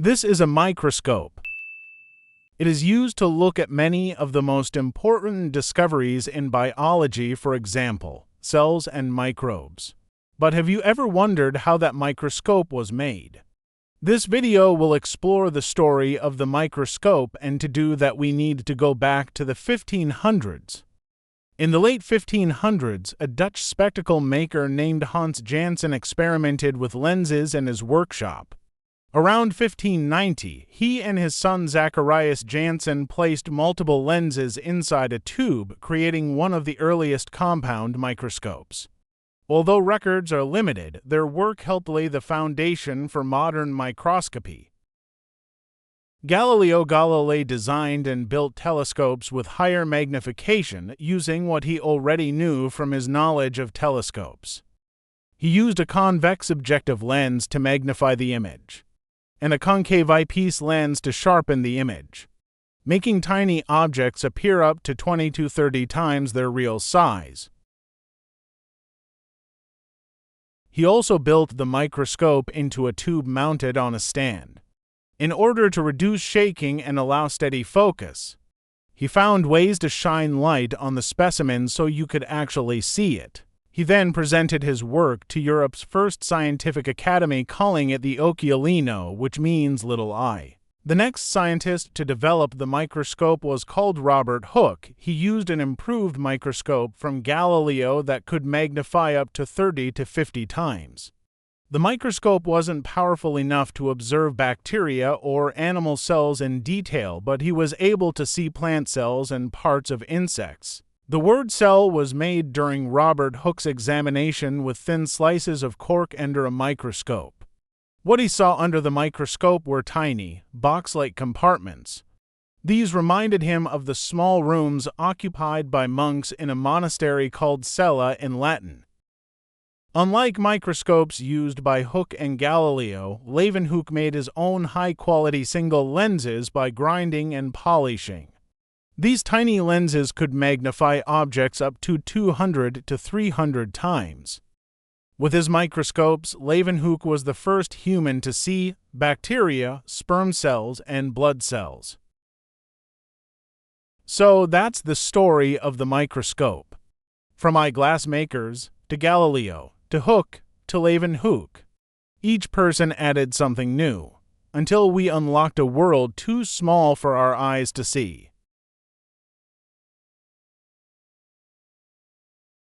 This is a microscope. It is used to look at many of the most important discoveries in biology, for example, cells and microbes. But have you ever wondered how that microscope was made? This video will explore the story of the microscope, and to do that we need to go back to the 1500s. In the late 1500s, a Dutch spectacle maker named Hans Janssen experimented with lenses in his workshop. Around 1590, he and his son Zacharias Janssen placed multiple lenses inside a tube, creating one of the earliest compound microscopes. Although records are limited, their work helped lay the foundation for modern microscopy. Galileo Galilei designed and built telescopes with higher magnification using what he already knew from his knowledge of telescopes. He used a convex objective lens to magnify the image, and a concave eyepiece lens to sharpen the image, making tiny objects appear up to 20 to 30 times their real size. He also built the microscope into a tube mounted on a stand. In order to reduce shaking and allow steady focus, he found ways to shine light on the specimen so you could actually see it. He then presented his work to Europe's first scientific academy, calling it the Occhialino, which means little eye. The next scientist to develop the microscope was called Robert Hooke. He used an improved microscope from Galileo that could magnify up to 30 to 50 times. The microscope wasn't powerful enough to observe bacteria or animal cells in detail, but he was able to see plant cells and parts of insects. The word cell was made during Robert Hooke's examination with thin slices of cork under a microscope. What he saw under the microscope were tiny, box-like compartments. These reminded him of the small rooms occupied by monks in a monastery called cella in Latin. Unlike microscopes used by Hooke and Galileo, Leeuwenhoek made his own high-quality single lenses by grinding and polishing. These tiny lenses could magnify objects up to 200 to 300 times. With his microscopes, Leeuwenhoek was the first human to see bacteria, sperm cells, and blood cells. So that's the story of the microscope. From eyeglass makers, to Galileo, to Hooke, to Leeuwenhoek. Each person added something new, until we unlocked a world too small for our eyes to see.